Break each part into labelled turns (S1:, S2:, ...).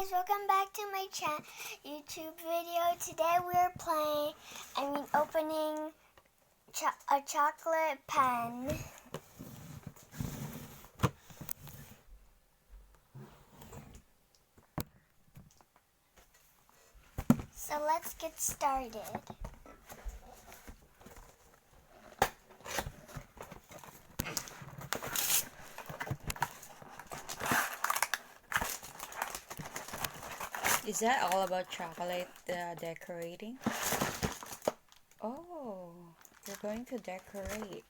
S1: guys, welcome back to my YouTube video. Today we're opening a chocolate pen. So let's get started.
S2: Is that all about chocolate decorating? Oh, you're going to decorate.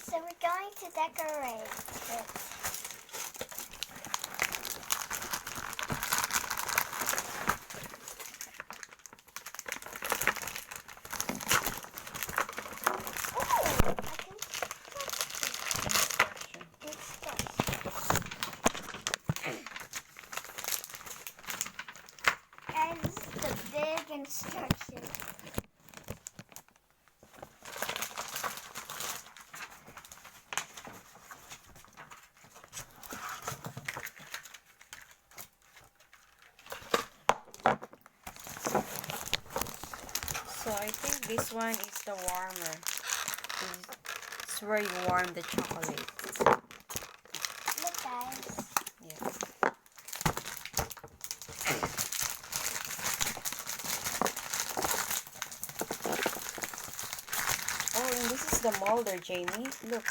S1: So we're going to decorate it. Instruction.
S2: So I think this one is the warmer. It's where you warm the chocolate.
S1: Look, guys.
S2: Yeah. Oh, and this is the molder, Jamie. Look.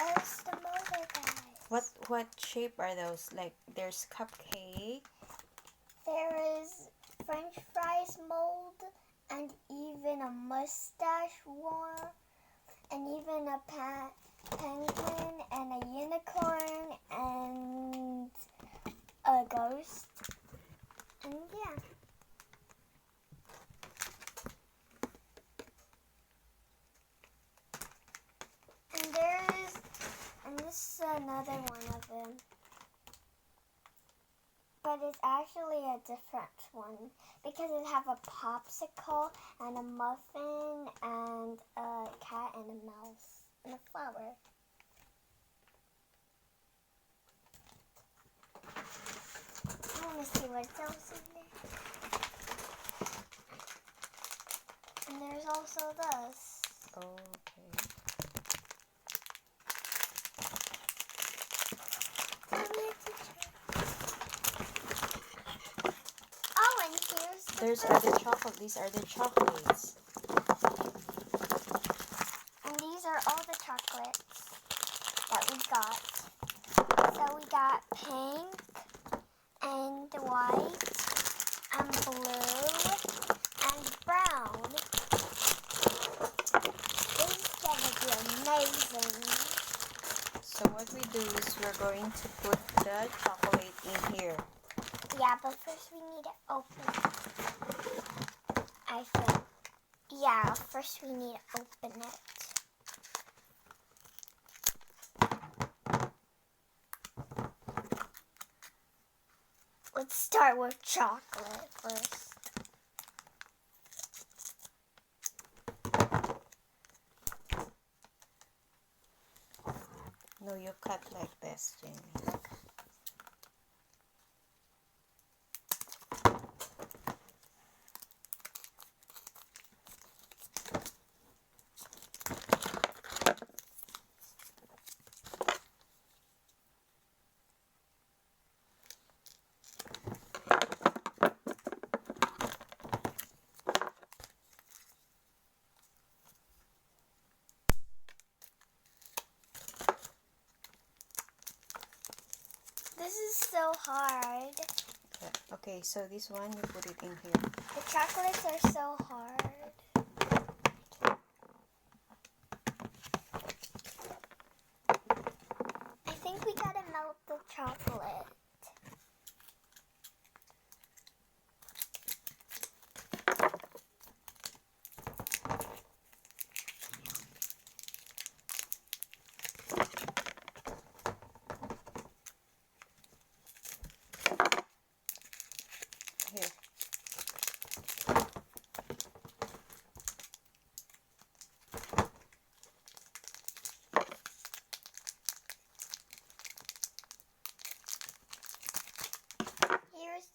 S1: Oh, it's the molder, guys.
S2: What shape are those? Like, there's cupcake.
S1: There is French fries mold, and even a mustache one, and even a penguin, and a unicorn, and a ghost, and yeah. And this is another one of them. But it's actually a different one because it have a popsicle and a muffin and a cat and a mouse and a flower. I want to see what else in there. And there's also this.
S2: Okay.
S1: Oh, and here's
S2: These are the chocolates.
S1: And these are all the chocolates that we got. So we got pink and white and blue and brown. This is gonna be amazing.
S2: So what we do is we're going to put the chocolate in here.
S1: Yeah, but first we need to open it. I think. Yeah, first we need to open it. Let's start with chocolate first.
S2: No, you cut like this, Jamie.
S1: This is so hard.
S2: Yeah. Okay, so this one you put it in here.
S1: The chocolates are so hard. I think we gotta melt the chocolate.
S2: Here.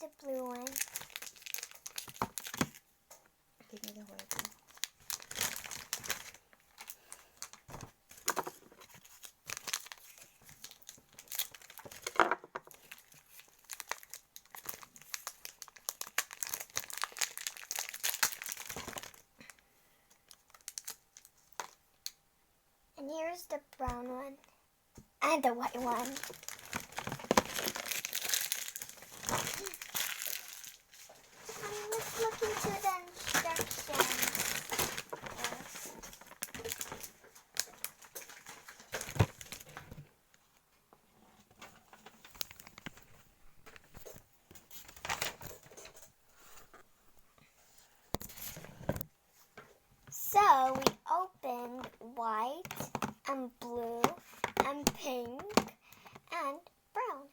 S1: the blue one.
S2: Give me the white one.
S1: And here's the brown one. And the white one. Let's look into the instructions first. So we opened white and blue and pink and brown.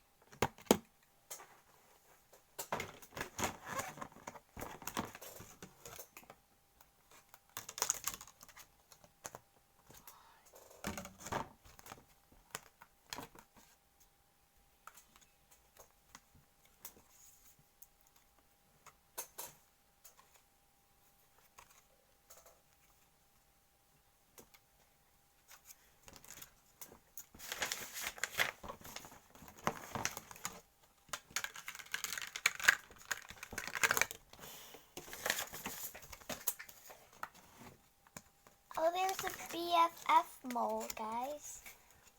S1: Oh, there's a BFF mole, guys.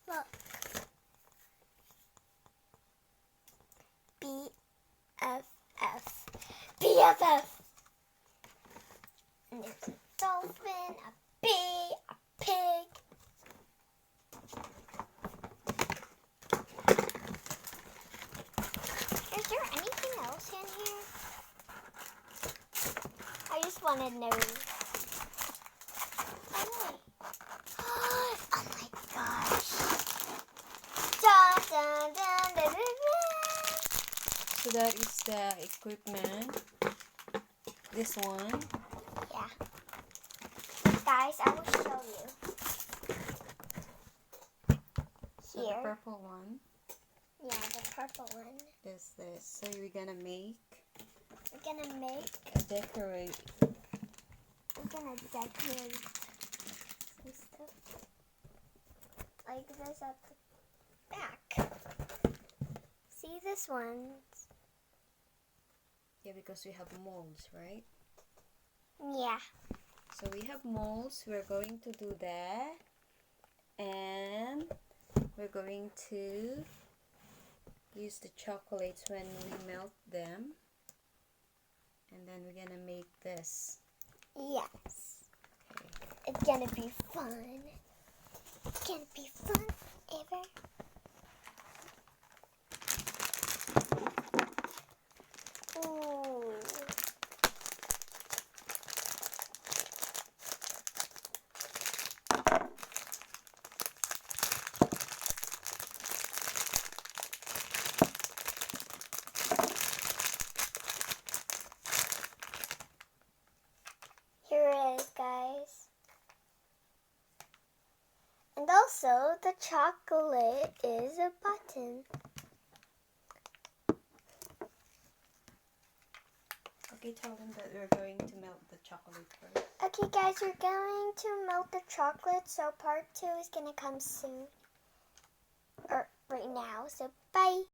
S1: Look. BFF. BFF. And there's a dolphin, a bee, a pig. Is there anything else in here? I just want to know. Oh my gosh. Dun, dun, dun, dun, dun, dun.
S2: So that is the equipment. This one.
S1: Yeah. Guys, I will show you.
S2: So the
S1: Here.
S2: purple one
S1: Yeah, the purple one.
S2: is this. So we're gonna make
S1: We're gonna make,
S2: a decorate.
S1: we're gonna decorate some stuff. Like this at the back. See this one?
S2: Yeah, because we have molds, right?
S1: Yeah.
S2: So we have molds. We're going to do that. And we're going to use the chocolates when we melt them. And then we're gonna make this.
S1: Yes.
S2: Okay.
S1: It's gonna be fun. It's gonna be fun ever. Ooh. Here it is, guys. And also, the chocolate is a button.
S2: Okay, tell them that we're going to melt the chocolate first.
S1: Okay, guys, we're going to melt the chocolate, so part 2 is going to come soon. Or right now, so bye.